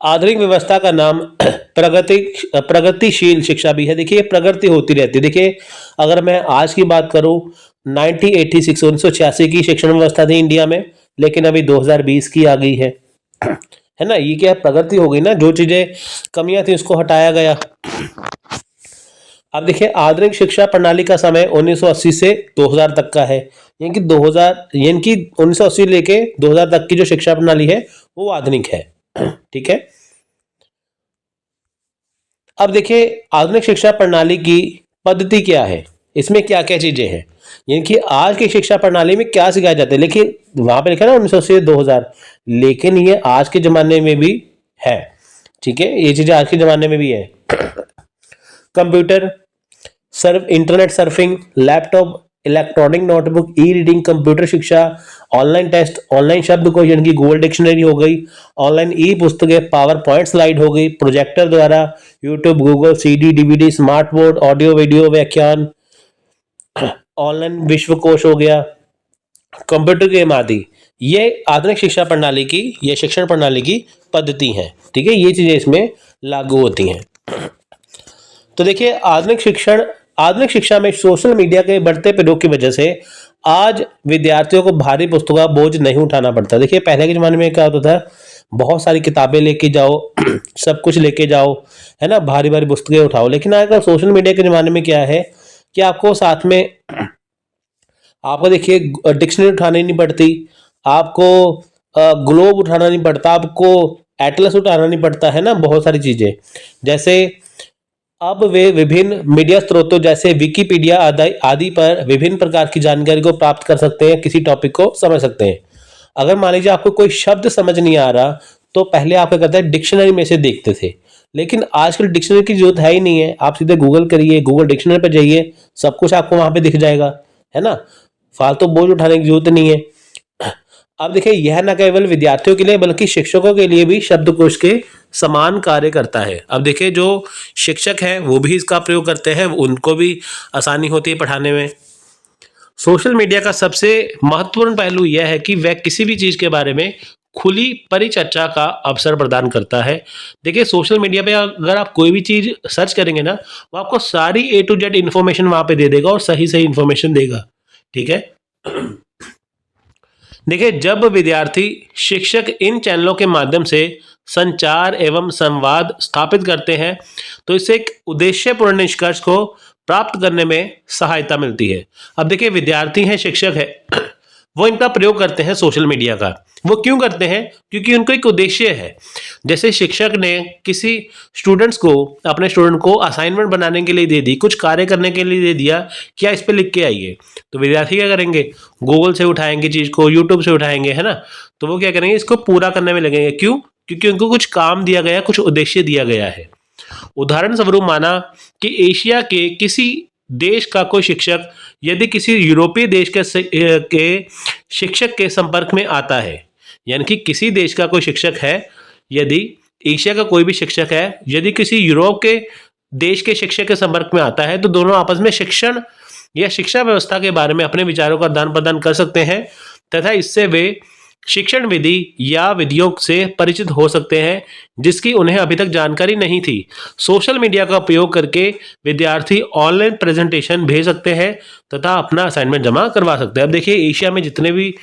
आधुनिक व्यवस्था का नाम प्रगतिशील शिक्षा भी है। देखिए प्रगति होती रहती है। देखिए अगर मैं आज की बात करूं, 1986 की शिक्षण व्यवस्था थी इंडिया में, लेकिन अभी 2020 की आ गई है ना। ये क्या प्रगति हो गई ना, जो चीजें कमियां थी उसको हटाया गया। अब देखिए आधुनिक शिक्षा प्रणाली का समय 1980 से 2000 तक का है, यानी कि 1980 लेके 2000 तक की जो शिक्षा प्रणाली है वो आधुनिक है। ठीक है। अब देखिए आधुनिक शिक्षा प्रणाली की पद्धति क्या है, इसमें क्या क्या चीजें हैं, यानी कि आज की शिक्षा प्रणाली में क्या सिखाया जाता है। लेकिन वहां पे लिखा ना 1980 से 2000, लेकिन ये आज के जमाने में भी है। ठीक है, ये चीजें आज के जमाने में भी है। Computer, internet surfing, laptop, electronic notebook, e reading, computer शिक्षा, ऑनलाइन टेस्ट, ऑनलाइन शब्दकोश यानी कि गूगल डिक्शनरी हो गई, ऑनलाइन ई पुस्तकें, पावर पॉइंट स्लाइड हो गई, प्रोजेक्टर द्वारा, YouTube, Google, CD, DVD, smart board, audio video व्याख्यान, ऑनलाइन विश्वकोश हो गया, कंप्यूटर गेम आदि। ये आधुनिक शिक्षा प्रणाली की, ये शिक्षण प्रणाली की पद्धति है। ठीक है, ये चीजें इसमें लागू होती हैं। तो देखिए आधुनिक शिक्षा में सोशल मीडिया के बढ़ते प्रयोग की वजह से आज विद्यार्थियों को भारी पुस्तकों का बोझ नहीं उठाना पड़ता। देखिए पहले के जमाने में क्या होता था, बहुत सारी किताबें लेके जाओ, सब कुछ लेके जाओ, है ना, भारी भारी पुस्तकें उठाओ। लेकिन आजकल सोशल मीडिया के जमाने में क्या है कि आपको साथ में, आपको देखिए डिक्शनरी उठानी नहीं पड़ती, आपको ग्लोब उठाना नहीं पड़ता, आपको एटलस उठाना नहीं पड़ता, है ना, बहुत सारी चीजें। जैसे अब वे विभिन्न मीडिया स्रोतों जैसे विकिपीडिया आदि पर विभिन्न प्रकार की जानकारी को प्राप्त कर सकते हैं, किसी टॉपिक को समझ सकते हैं। अगर मान लीजिए आपको कोई शब्द समझ नहीं आ रहा, तो पहले आप क्या करते हैं, डिक्शनरी में से देखते थे, लेकिन आजकल डिक्शनरी की जरूरत है ही नहीं है। आप सीधे गूगल करिए, गूगल डिक्शनरी पर जाइए, सब कुछ आपको वहां पे दिख जाएगा, है ना, फालतू बोझ उठाने की जरूरत नहीं है। अब देखिए यह न केवल विद्यार्थियों के लिए बल्कि शिक्षकों के लिए भी शब्दकोश के समान कार्य करता है। अब देखिए जो शिक्षक हैं वो भी इसका प्रयोग करते हैं, उनको भी आसानी होती है पढ़ाने में। सोशल मीडिया का सबसे महत्वपूर्ण पहलू यह है कि वह किसी भी चीज के बारे में खुली परिचर्चा का अवसर प्रदान करता है। देखिए सोशल मीडिया पे अगर आप कोई भी चीज सर्च करेंगे ना, वो आपको सारी A to Z इंफॉर्मेशन वहां पे दे देगा और सही सही इंफॉर्मेशन देगा। ठीक है। देखिए जब विद्यार्थी शिक्षक इन चैनलों के माध्यम से संचार एवं संवाद स्थापित करते हैं तो इससे एक उद्देश्यपूर्ण निष्कर्ष को प्राप्त करने में सहायता मिलती है। अब देखिए विद्यार्थी हैं, शिक्षक है, वो इनका प्रयोग करते हैं सोशल मीडिया का। वो क्यों करते हैं? क्योंकि उनको एक उद्देश्य है। जैसे शिक्षक ने किसी अपने स्टूडेंट को असाइनमेंट बनाने के लिए दे दी, कुछ कार्य करने के लिए दे दिया, क्या इस पे लिख के आइए, तो विद्यार्थी क्या करेंगे, गूगल से उठाएंगे चीज को, यूट्यूब से उठाएंगे, है ना, तो वो क्या करेंगे, इसको पूरा करने में लगेंगे। क्यों? क्योंकि उनको कुछ काम दिया गया, कुछ उद्देश्य दिया गया है। उदाहरण स्वरूप माना कि एशिया के किसी देश का कोई शिक्षक यदि किसी यूरोपीय देश के शिक्षक के संपर्क में आता है, यानी कि किसी देश का कोई शिक्षक है, यदि एशिया का कोई भी शिक्षक है यदि किसी यूरोप के देश के शिक्षक के संपर्क में आता है तो दोनों आपस में शिक्षण या शिक्षा व्यवस्था के बारे में अपने विचारों का आदान प्रदान कर सकते हैं तथा इससे वे शिक्षण विधि या विधियों से परिचित हो सकते हैं जिसकी उन्हें अभी तक जानकारी नहीं थी। सोशल मीडिया का उपयोग करके विद्यार्थी ऑनलाइन प्रेजेंटेशन भेज सकते हैं तथा अपना असाइनमेंट जमा करवा सकते हैं। अब देखिए एशिया में जितने भी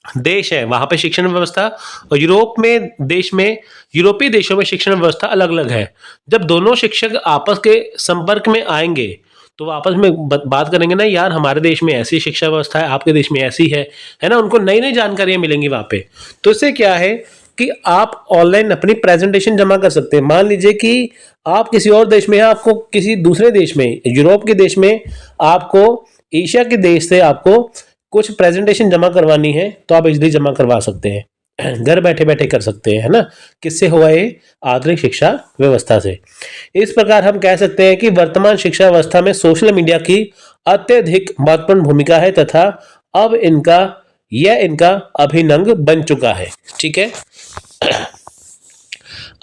देश है वहां पे शिक्षण व्यवस्था और यूरोपीय देशों में शिक्षण व्यवस्था अलग अलग है। जब दोनों शिक्षक आपस के संपर्क में आएंगे तो वो आपस में बात करेंगे ना, यार हमारे देश में ऐसी शिक्षा व्यवस्था है, आपके देश में ऐसी है ना, उनको नई नई जानकारियां मिलेंगी वहां पे। तो इससे क्या है कि आप ऑनलाइन अपनी प्रेजेंटेशन जमा कर सकते हैं। मान लीजिए कि आप किसी और देश में हैं, आपको किसी दूसरे देश में, यूरोप के देश में, आपको एशिया के देश से आपको कुछ प्रेजेंटेशन जमा करवानी है तो आप इजली जमा करवा सकते हैं, घर बैठे बैठे कर सकते हैं, है ना। किससे हुआ ये? आधुनिक शिक्षा व्यवस्था से। इस प्रकार हम कह सकते हैं कि वर्तमान शिक्षा व्यवस्था में सोशल मीडिया की अत्यधिक महत्वपूर्ण भूमिका है तथा अब इनका अभिन्न बन चुका है। ठीक है,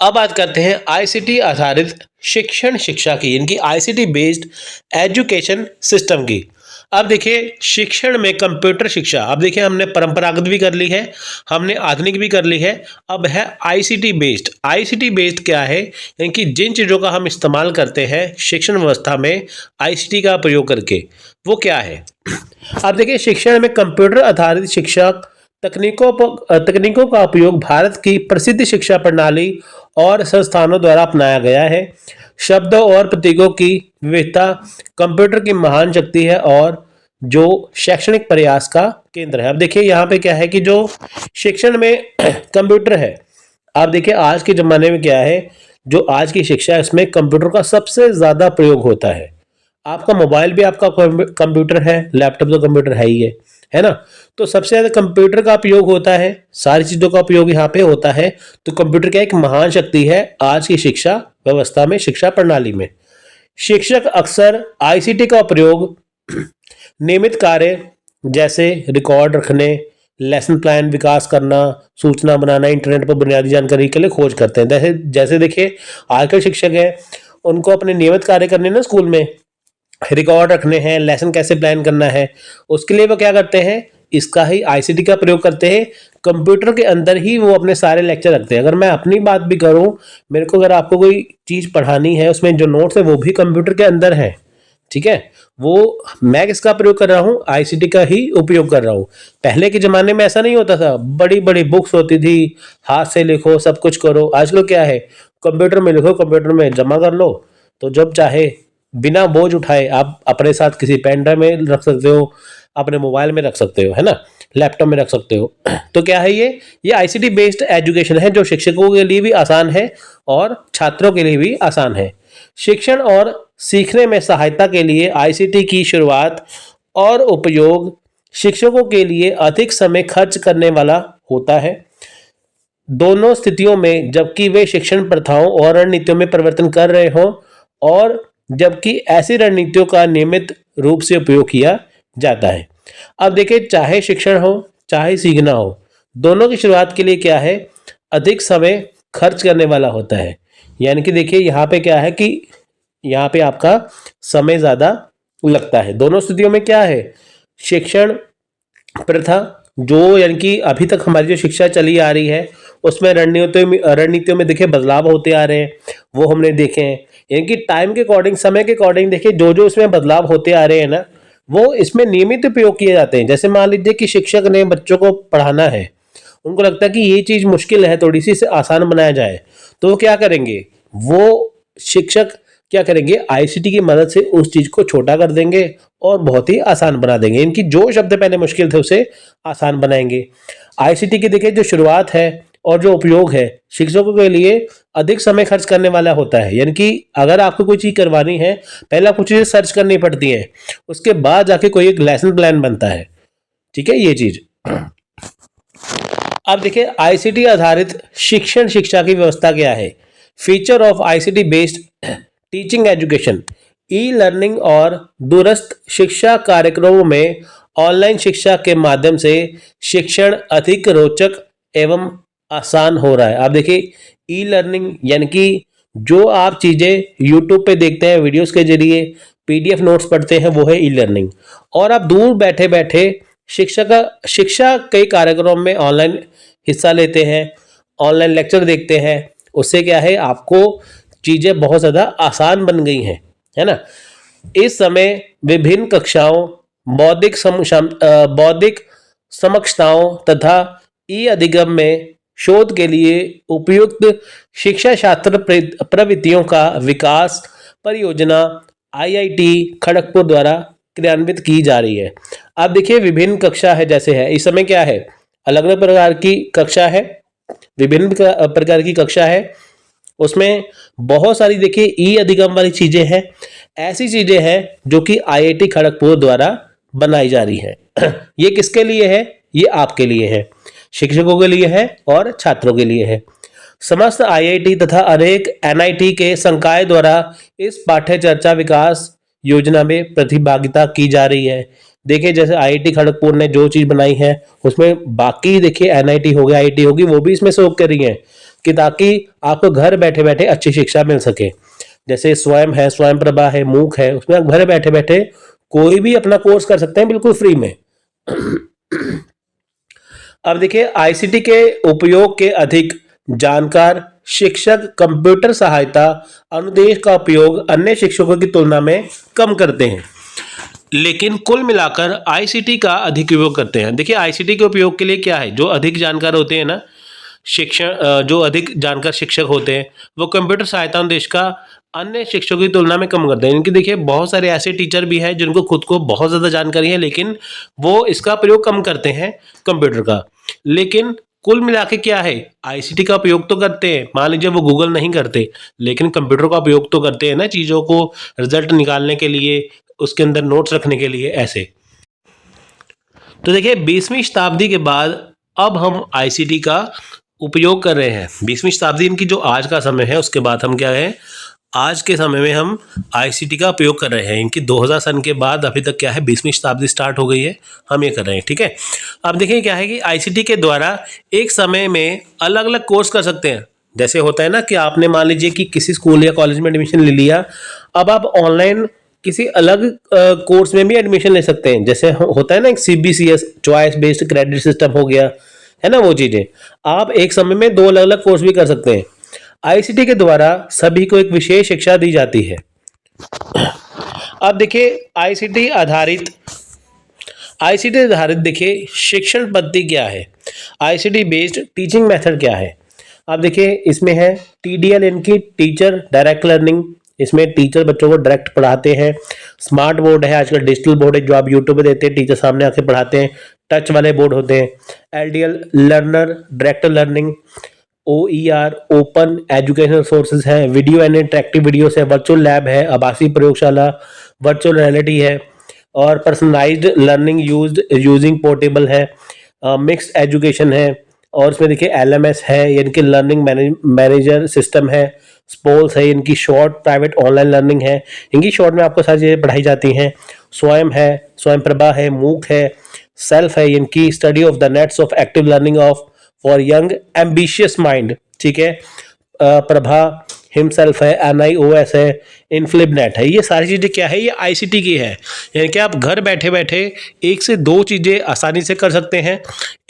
अब बात करते हैं आईसीटी आधारित शिक्षा की, इनकी आईसीटी बेस्ड एजुकेशन सिस्टम की। अब देखिए शिक्षण में कंप्यूटर शिक्षा, अब देखिए हमने परंपरागत भी कर ली है, हमने आधुनिक भी कर ली है, अब है आईसीटी बेस्ड। आईसीटी बेस्ड क्या है? यानी कि जिन चीज़ों का हम इस्तेमाल करते हैं शिक्षण व्यवस्था में आईसीटी का प्रयोग करके, वो क्या है? अब देखिए शिक्षण में कंप्यूटर आधारित शिक्षा तकनीकों का उपयोग भारत की प्रसिद्ध शिक्षा प्रणाली और संस्थानों द्वारा अपनाया गया है। शब्दों और प्रतीकों की विविधता कंप्यूटर की महान शक्ति है और जो शैक्षणिक प्रयास का केंद्र है। अब देखिए यहाँ पे क्या है कि जो शिक्षण में कंप्यूटर है, आप देखिए आज के ज़माने में क्या है, जो आज की शिक्षा है इसमें कंप्यूटर का सबसे ज़्यादा प्रयोग होता है। आपका मोबाइल भी आपका कंप्यूटर है, लैपटॉप तो कंप्यूटर है ना। तो सबसे ज़्यादा कंप्यूटर का उपयोग होता है, सारी चीज़ों का उपयोग यहाँ पे होता है। तो कंप्यूटर क्या एक महान शक्ति है आज की शिक्षा व्यवस्था में, शिक्षा प्रणाली में। शिक्षक अक्सर आईसीटी का प्रयोग नियमित कार्य जैसे रिकॉर्ड रखने, लेसन प्लान विकास करना, सूचना बनाना, इंटरनेट पर बुनियादी जानकारी के लिए खोज करते हैं। जैसे देखिए आजकल शिक्षक हैं, उनको अपने नियमित कार्य करने ना, स्कूल में रिकॉर्ड रखने हैं, लेसन कैसे प्लान करना है, उसके लिए वो क्या करते हैं, इसका ही आईसीटी का प्रयोग करते हैं। कंप्यूटर के अंदर ही वो अपने सारे लेक्चर रखते हैं। अगर मैं अपनी बात भी करूं, मेरे को अगर आपको कोई चीज़ पढ़ानी है, उसमें जो नोट्स है वो भी कंप्यूटर के अंदर है। ठीक है, वो मैं किसका प्रयोग कर रहा हूँ? आईसीटी का ही उपयोग कर रहा हूँ। पहले के ज़माने में ऐसा नहीं होता था, बड़ी बड़ी बुक्स होती थी, हाथ से लिखो, सब कुछ करो। आजकल क्या है, कंप्यूटर में लिखो, कंप्यूटर में जमा कर लो, तो जब चाहे बिना बोझ उठाए आप अपने साथ किसी पेन ड्राइव में रख सकते हो, अपने मोबाइल में रख सकते हो, है ना, लैपटॉप में रख सकते हो। तो क्या है ये आईसीटी बेस्ड एजुकेशन है जो शिक्षकों के लिए भी आसान है और छात्रों के लिए भी आसान है। शिक्षण और सीखने में सहायता के लिए आईसीटी की शुरुआत और उपयोग शिक्षकों के लिए अधिक समय खर्च करने वाला होता है। दोनों स्थितियों में, जबकि वे शिक्षण प्रथाओं और रणनीतियों में परिवर्तन कर रहे हों और जबकि ऐसी रणनीतियों का नियमित रूप से उपयोग किया जाता है। अब देखिए चाहे शिक्षण हो चाहे सीखना हो, दोनों की शुरुआत के लिए क्या है, अधिक समय खर्च करने वाला होता है। यानी कि देखिए यहाँ पे क्या है कि यहाँ पे आपका समय ज़्यादा लगता है। दोनों स्थितियों में क्या है, शिक्षण प्रथा जो यानी कि अभी तक हमारी जो शिक्षा चली आ रही है उसमें रणनीतियों में देखिए बदलाव होते आ रहे हैं, वो हमने देखे हैं। यानी कि टाइम के अकॉर्डिंग, समय के अकॉर्डिंग देखिए जो इसमें बदलाव होते आ रहे हैं ना, वो इसमें नियमित उपयोग किए जाते हैं। जैसे मान लीजिए कि शिक्षक ने बच्चों को पढ़ाना है, उनको लगता है कि ये चीज़ मुश्किल है, थोड़ी सी इसे आसान बनाया जाए, तो वो क्या करेंगे, वो शिक्षक क्या करेंगे, आईसीटी की मदद से उस चीज़ को छोटा कर देंगे और बहुत ही आसान बना देंगे। इनकी जो शब्द पहले मुश्किल थे उसे आसान बनाएंगे। आईसीटी की देखिए जो शुरुआत है और जो उपयोग है शिक्षकों के लिए अधिक समय खर्च करने वाला होता है। यानी कि अगर आपको कोई चीज़ करवानी है, पहले आपको चीज़ें सर्च करनी पड़ती हैं, उसके बाद जाके कोई एक लेसन प्लान बनता है। ठीक है, ये चीज़। अब देखिए आईसीटी आधारित शिक्षा की व्यवस्था क्या है। Feature of ICT based teaching education. E learning और दूरस्थ शिक्षा कार्यक्रमों में ऑनलाइन शिक्षा के माध्यम से शिक्षण अधिक रोचक एवं आसान हो रहा है। आप देखिए ई लर्निंग यानी कि जो आप चीजें यूट्यूब पे देखते हैं वीडियोस के जरिए, पीडीएफ नोट्स पढ़ते हैं, वो है ई लर्निंग। और आप दूर बैठे बैठे शिक्षा कई कार्यक्रम में ऑनलाइन हिस्सा लेते हैं, ऑनलाइन लेक्चर देखते हैं। उससे क्या है, आपको चीजें बहुत ज्यादा आसान बन गई हैं, है ना। इस समय विभिन्न कक्षाओं, बौद्धिक समक्षताओं तथा ई अधिगम में शोध के लिए उपयुक्त शिक्षा शास्त्र प्रवृत्तियों का विकास परियोजना आईआईटी खड़गपुर द्वारा क्रियान्वित की जा रही है। आप देखिए विभिन्न कक्षा है, जैसे है इस समय क्या है, अलग अलग प्रकार की कक्षा है, विभिन्न प्रकार की कक्षा है। उसमें बहुत सारी देखिए ई अधिगम वाली चीजें हैं, ऐसी चीजें हैं जो कि आईआईटी खड़गपुर द्वारा बनाई जा रही है। ये किसके लिए है, ये आपके लिए है, शिक्षकों के लिए है और छात्रों के लिए है। समस्त आईआईटी तथा अनेक एनआईटी के संकाय द्वारा इस पाठ्य चर्चा विकास योजना में प्रतिभागिता की जा रही है। देखिए जैसे आईआईटी खड़गपुर ने जो चीज बनाई है, उसमें बाकी देखिए एनआईटी होगी, आईआईटी होगी, वो भी इसमें सहयोग कर रही है कि ताकि आपको घर बैठे बैठे अच्छी शिक्षा मिल सके। जैसे स्वयं है, स्वयं प्रभा है, मूक है, उसमें आप घर बैठे बैठे कोई भी अपना कोर्स कर सकते हैं बिल्कुल फ्री में। अब देखिए आईसीटी के उपयोग के अधिक जानकार शिक्षक कंप्यूटर सहायता अनुदेश का उपयोग अन्य शिक्षकों की तुलना में कम करते हैं, लेकिन कुल मिलाकर आईसीटी का अधिक उपयोग करते हैं। देखिए आईसीटी के उपयोग के लिए क्या है, जो अधिक जानकार होते हैं ना जो अधिक जानकार शिक्षक होते हैं, वो कंप्यूटर सहायता अनुदेश का अन्य शिक्षकों की तुलना में कम करते हैं। इनकी देखिए बहुत सारे ऐसे टीचर भी हैं जिनको खुद को बहुत ज़्यादा जानकारी है, लेकिन वो इसका प्रयोग कम करते हैं कंप्यूटर का। लेकिन कुल मिला के क्या है, आईसीटी का उपयोग तो करते हैं, मान लीजिए वो गूगल नहीं करते, लेकिन कंप्यूटर का उपयोग तो करते हैं ना, चीज़ों को रिजल्ट निकालने के लिए, उसके अंदर नोट्स रखने के लिए, ऐसे। तो देखिए 20वीं शताब्दी के बाद अब हम आईसीटी का उपयोग कर रहे हैं। 20वीं शताब्दी इनकी जो आज का समय है, उसके बाद हम क्या है, आज के समय में हम आईसीटी का उपयोग कर रहे हैं। इनकी 2000 सन के बाद अभी तक क्या है, 20वीं शताब्दी स्टार्ट हो गई है, हम ये कर रहे हैं, ठीक है। अब देखिए क्या है कि आईसीटी के द्वारा एक समय में अलग अलग कोर्स कर सकते हैं। जैसे होता है ना कि आपने मान लीजिए कि किसी स्कूल या कॉलेज में एडमिशन ले लिया, अब आप ऑनलाइन किसी अलग कोर्स में भी एडमिशन ले सकते हैं। जैसे होता है ना एक CBCS choice based credit system हो गया, है ना, वो चीजें आप एक समय में 2 अलग अलग कोर्स भी कर सकते हैं। आईसीटी के द्वारा सभी को एक विशेष शिक्षा दी जाती है। अब देखिए आईसीटी आधारित देखिए शिक्षण पद्धति क्या है, आईसीटी बेस्ड टीचिंग मेथड क्या है। अब देखिए इसमें है टीडीएल, इनकी टीचर डायरेक्ट लर्निंग, इसमें टीचर बच्चों को डायरेक्ट पढ़ाते हैं। स्मार्ट बोर्ड है, आजकल डिजिटल बोर्ड है जो आप यूट्यूब पे देते हैं, टीचर सामने आके पढ़ाते हैं। टच वाले बोर्ड होते हैं। LDL learner direct learning. OER open educational sources है। वीडियो एंड इंटरेक्टिव वीडियोस है। वर्चुअल लैब है, आभासी प्रयोगशाला, वर्चुअल रियलिटी है। और पर्सनलाइज्ड लर्निंग यूजिंग पोर्टेबल है। मिक्स्ड एजुकेशन है। और इसमें देखिए एलएमएस है, यानी कि लर्निंग मैनेजर सिस्टम है। स्पोल्स है, इनकी शॉर्ट प्राइवेट ऑनलाइन लर्निंग है, इनकी शॉर्ट में आपको सारी चीज़ें पढ़ाई जाती हैं। स्वयं है, स्वयं प्रभा है, मूक है। सेल्फ है, इनकी study of the nets of active learning of for young ambitious mind, ठीक है। प्रभा हिमसेल्फ है, एनआईओएस है, इनफ्लिपनेट है। ये सारी चीज़ें क्या है, ये आईसीटी की है। यानी कि आप घर बैठे बैठे 1 से 2 चीज़ें आसानी से कर सकते हैं,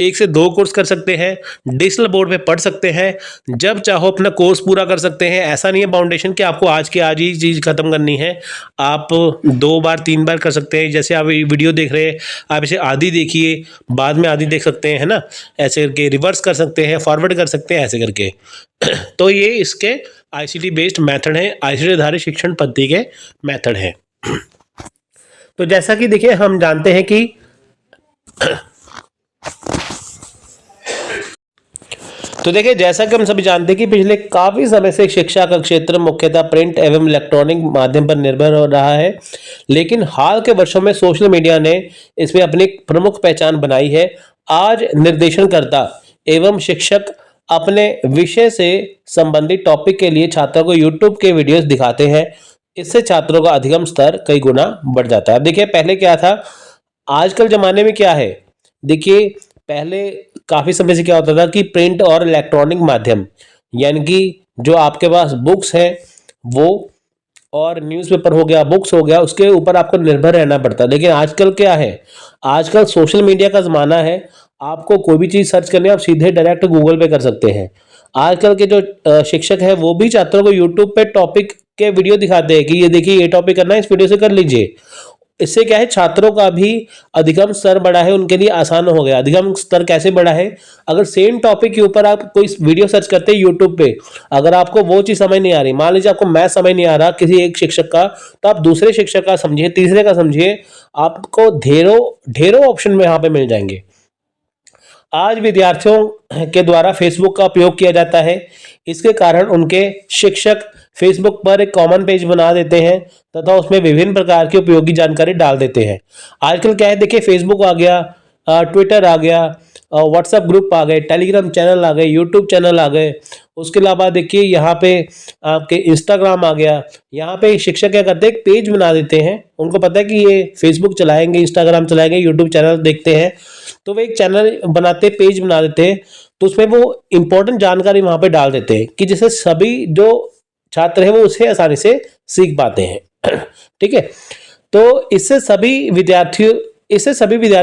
1 से 2 कोर्स कर सकते हैं, डिजिटल बोर्ड पे पढ़ सकते हैं, जब चाहो अपना कोर्स पूरा कर सकते हैं। ऐसा नहीं है बाउंडेशन कि आपको आज के आज ही चीज़ खत्म करनी है, आप 2 बार 3 बार कर सकते हैं। जैसे आप वीडियो देख रहे हैं, आप इसे आधी देखिए, बाद में आधी देख सकते हैं, है ना, ऐसे करके रिवर्स कर सकते हैं, फॉरवर्ड कर सकते हैं, ऐसे करके। तो ये इसके आईसीटी बेस्ड मेथड है, आईसीटी आधारित शिक्षण पद्धति के मेथड है। तो जैसा कि देखिए हम जानते हैं कि जैसा कि हम सभी जानते हैं कि पिछले काफी समय से शिक्षा का क्षेत्र मुख्यतः प्रिंट एवं इलेक्ट्रॉनिक माध्यम पर निर्भर हो रहा है, लेकिन हाल के वर्षों में सोशल मीडिया ने इसमें अपनी प्रमुख पहचान बनाई है। आज निर्देशनकर्ता एवं शिक्षक अपने विषय से संबंधित टॉपिक के लिए छात्रों को यूट्यूब के वीडियोस दिखाते हैं। इससे छात्रों का अधिगम स्तर कई गुना बढ़ जाता है। अब देखिए पहले क्या था, आजकल जमाने में क्या है, देखिए पहले काफी समय से क्या होता था कि प्रिंट और इलेक्ट्रॉनिक माध्यम, यानी कि जो आपके पास बुक्स है वो और न्यूज़पेपर हो गया, बुक्स हो गया, उसके ऊपर आपको निर्भर रहना पड़ता है। लेकिन आजकल क्या है, आजकल सोशल मीडिया का ज़माना है। आपको कोई भी चीज़ सर्च करनी है, आप सीधे डायरेक्ट गूगल पे कर सकते हैं। आजकल के जो शिक्षक हैं वो भी छात्रों को यूट्यूब पे टॉपिक के वीडियो दिखाते हैं कि ये देखिए ये टॉपिक करना है, इस वीडियो से कर लीजिए। इससे क्या है, छात्रों का भी अधिगम स्तर बढ़ा है, उनके लिए आसान हो गया। अधिगम स्तर कैसे बढ़ा है, अगर सेम टॉपिक के ऊपर आप कोई वीडियो सर्च करते हैं यूट्यूब पे, अगर आपको वो चीज समझ नहीं आ रही, मान लीजिए आपको मैथ समझ नहीं आ रहा किसी एक शिक्षक का, तो आप दूसरे शिक्षक का समझिए, तीसरे का समझिए, आपको ढेरों ढेरों ऑप्शन में यहाँ पे मिल जाएंगे। आज विद्यार्थियों के द्वारा फेसबुक का उपयोग किया जाता है। इसके कारण उनके शिक्षक फेसबुक पर एक कॉमन पेज बना देते हैं तथा उसमें विभिन्न प्रकार की उपयोगी जानकारी डाल देते हैं। आजकल क्या है, देखिए फेसबुक आ गया, ट्विटर आ गया, व्हाट्सएप ग्रुप आ गए, टेलीग्राम चैनल आ गए, यूट्यूब चैनल आ गए। उसके अलावा देखिए यहाँ पे आपके इंस्टाग्राम आ गया। यहाँ पे शिक्षक क्या करते हैं, एक पेज बना देते हैं। उनको पता है कि ये फेसबुक चलाएंगे, इंस्टाग्राम चलाएंगे, यूट्यूब चैनल देखते हैं, तो वो एक चैनल बनाते, पेज बना देते हैं। तो उसमें वो इंपॉर्टेंट जानकारी वहां पे डाल देते हैं कि जिससे सभी जो छात्र हैं वो उसे आसानी से सीख पाते हैं। ठीक है, तो इससे सभी विद्यार्थी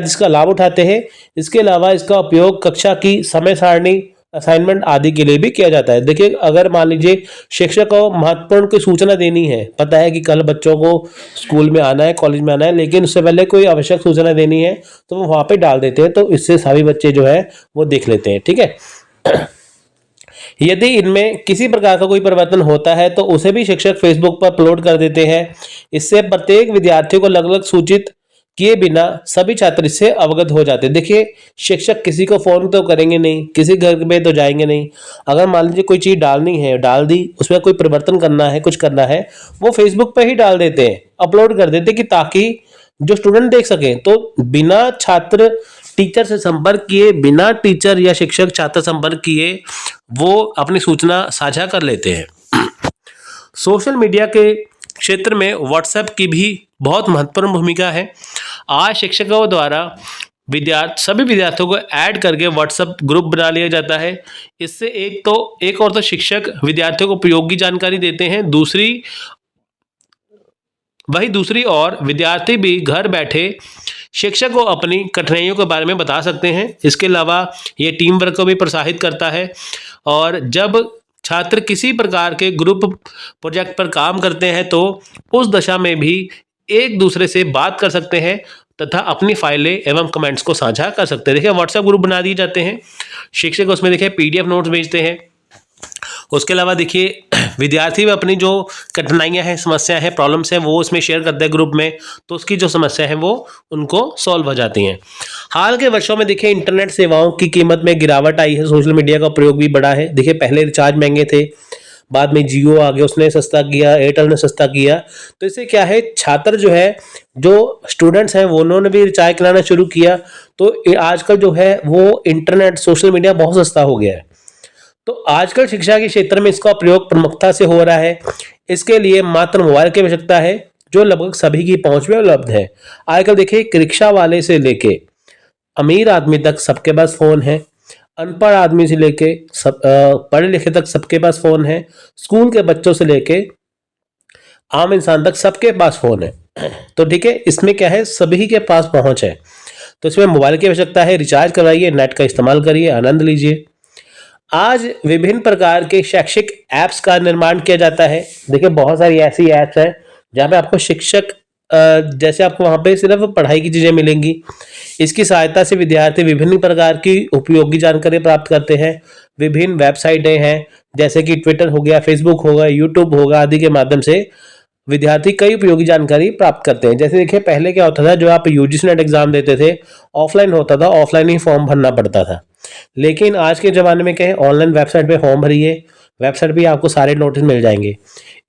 इसका लाभ उठाते हैं। इसके अलावा इसका उपयोग कक्षा की समय सारणी, असाइनमेंट आदि के लिए भी किया जाता है। देखिए अगर मान लीजिए शिक्षक को महत्वपूर्ण कोई सूचना देनी है, पता है कि कल बच्चों को स्कूल में आना है, कॉलेज में आना है, लेकिन उससे पहले कोई आवश्यक सूचना देनी है तो वो वहां पे डाल देते हैं, तो इससे सभी बच्चे जो है वो देख लेते हैं। ठीक है, यदि इनमें किसी प्रकार का कोई परिवर्तन होता है तो उसे भी शिक्षक फेसबुक पर अपलोड कर देते हैं। इससे प्रत्येक विद्यार्थी को अलग अलग सूचित किए बिना सभी छात्र इससे अवगत हो जाते हैं। देखिए शिक्षक किसी को फोन तो करेंगे नहीं, किसी घर में तो जाएंगे नहीं। अगर मान लीजिए कोई चीज डालनी है, डाल दी, उसमें कोई परिवर्तन करना है, कुछ करना है, वो फेसबुक पे ही डाल देते हैं, अपलोड कर देते हैं कि ताकि जो स्टूडेंट देख सकें। तो बिना छात्र टीचर से संपर्क किए, बिना टीचर या शिक्षक छात्र संपर्क किए वो अपनी सूचना साझा कर लेते हैं। सोशल मीडिया के क्षेत्र में व्हाट्सएप की भी बहुत महत्वपूर्ण भूमिका है। आज शिक्षकों द्वारा सभी विद्यार्थियों को ऐड करके व्हाट्सएप ग्रुप बना लिया जाता है। इससे एक और तो शिक्षक विद्यार्थियों को उपयोगी जानकारी देते हैं, दूसरी ओर विद्यार्थी भी घर बैठे शिक्षक को अपनी कठिनाइयों के बारे में बता सकते हैं। इसके अलावा ये टीम वर्क को भी प्रोत्साहित करता है, और जब छात्र किसी प्रकार के ग्रुप प्रोजेक्ट पर काम करते हैं तो उस दशा में भी एक दूसरे से बात कर सकते हैं तथा अपनी फाइलें एवं कमेंट्स को साझा कर सकते हैं। देखिए व्हाट्सएप ग्रुप बना दिए जाते हैं, शिक्षक उसमें देखिए पीडीएफ नोट्स भेजते हैं। उसके अलावा देखिए विद्यार्थी भी अपनी जो कठिनाइयां हैं, समस्याएं हैं, प्रॉब्लम्स हैं, वो उसमें शेयर करते हैं ग्रुप में, तो उसकी जो समस्या है वो उनको सॉल्व हो जाती हैं। हाल के वर्षों में देखिए इंटरनेट सेवाओं की कीमत में गिरावट आई है, सोशल मीडिया का प्रयोग भी बढ़ा है। देखिए पहले रिचार्ज महंगे थे, बाद में जियो आ गया, उसने सस्ता किया, एयरटेल ने सस्ता किया। तो इससे क्या है, छात्र जो है, जो स्टूडेंट्स हैं वो उन्होंने भी रिचार्ज कराना शुरू किया। तो आजकल जो है वो इंटरनेट, सोशल मीडिया बहुत सस्ता हो गया है। तो आजकल शिक्षा के क्षेत्र में इसका प्रयोग प्रमुखता से हो रहा है। इसके लिए मात्र मोबाइल की आवश्यकता है, जो लगभग सभी की पहुंच में उपलब्ध है। आजकल देखिए एक रिक्शा वाले से लेके अमीर आदमी तक सबके पास फोन है, अनपढ़ आदमी से लेके पढ़े लिखे तक सबके पास फोन है, स्कूल के बच्चों से लेके आम इंसान तक सबके पास फोन है। तो ठीक है, इसमें क्या है, सभी के पास पहुंच है। तो इसमें मोबाइल की आवश्यकता है, रिचार्ज करवाइए, नेट का इस्तेमाल करिए, आनंद लीजिए। आज विभिन्न प्रकार के शैक्षिक ऐप्स का निर्माण किया जाता है। देखिए बहुत सारी ऐसी ऐप्स हैं जहाँ पे आपको शिक्षक जैसे आपको वहाँ पे सिर्फ पढ़ाई की चीज़ें मिलेंगी। इसकी सहायता से विद्यार्थी विभिन्न प्रकार की उपयोगी जानकारी प्राप्त करते हैं। विभिन्न वेबसाइटें हैं जैसे कि ट्विटर हो गया, फेसबुक होगा, यूट्यूब होगा आदि के माध्यम से विद्यार्थी कई उपयोगी जानकारी प्राप्त करते हैं। जैसे देखिए पहले क्या होता था, जो आप यूजीसी नेट एग्जाम देते थे ऑफलाइन होता था, ऑफलाइन ही फॉर्म भरना पड़ता था। लेकिन आज के ज़माने में क्या है, ऑनलाइन वेबसाइट पे फॉर्म भरिए, वेबसाइट पे आपको सारे नोटिस मिल जाएंगे।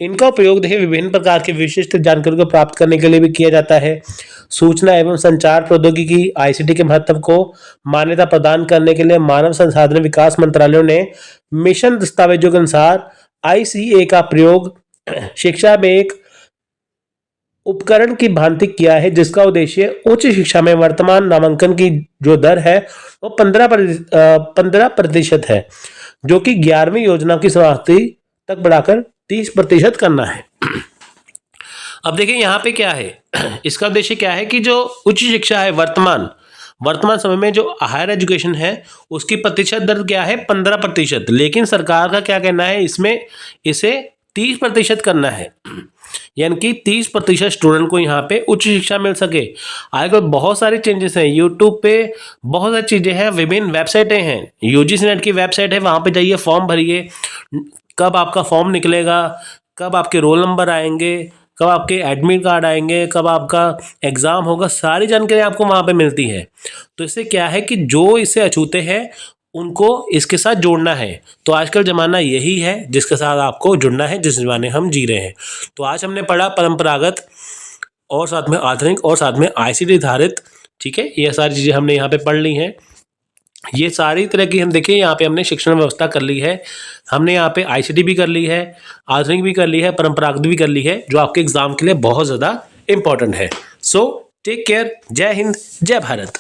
इनका उपयोग देखिए विभिन्न प्रकार की विशिष्ट जानकारी को प्राप्त करने के लिए भी किया जाता है। सूचना एवं संचार प्रौद्योगिकी आईसीटी के महत्व को मान्यता प्रदान करने के लिए मानव संसाधन विकास मंत्रालय ने मिशन दस्तावेजों के अनुसार आईसीए का प्रयोग शिक्षा में एक उपकरण की भांति किया है, जिसका उद्देश्य उच्च शिक्षा में वर्तमान नामांकन की जो दर है वो 15% है, जो कि 11वीं योजना की समाप्ति तक बढ़ाकर 30% करना है। अब देखिए यहाँ पे क्या है, इसका उद्देश्य क्या है कि जो उच्च शिक्षा है वर्तमान समय में जो हायर एजुकेशन है उसकी प्रतिशत दर क्या है 15%, लेकिन सरकार का क्या कहना है इसमें इसे 30% करना है, यानी कि 30% स्टूडेंट को यहाँ पे उच्च शिक्षा मिल सके। आजकल बहुत सारे चेंजेस हैं, यूट्यूब पे बहुत सारी चीज़ें हैं, विभिन्न वेबसाइटें हैं, यूजीसी नेट की वेबसाइट है, वहाँ पे जाइए फॉर्म भरिए, कब आपका फॉर्म निकलेगा, कब आपके रोल नंबर आएंगे, कब आपके एडमिट कार्ड आएंगे, कब आपका एग्ज़ाम होगा, सारी जानकारी आपको वहाँ पे मिलती है। तो इससे क्या है कि जो इससे अछूते हैं उनको इसके साथ जोड़ना है। तो आजकल ज़माना यही है जिसके साथ आपको जुड़ना है, जिस ज़माने हम जी रहे हैं। तो आज हमने पढ़ा परंपरागत और साथ में आधुनिक और साथ में आईसीटी आधारित, ठीक है, ये सारी चीज़ें हमने यहाँ पे पढ़ ली हैं। ये सारी तरह की हम देखिए यहाँ पे हमने शिक्षण व्यवस्था कर ली है, हमने यहाँ पे आईसीटी भी कर ली है, आधुनिक भी कर ली है, परंपरागत भी कर ली है, जो आपके एग्जाम के लिए बहुत ज़्यादा इंपॉर्टेंट है। सो टेक केयर, जय हिंद, जय भारत।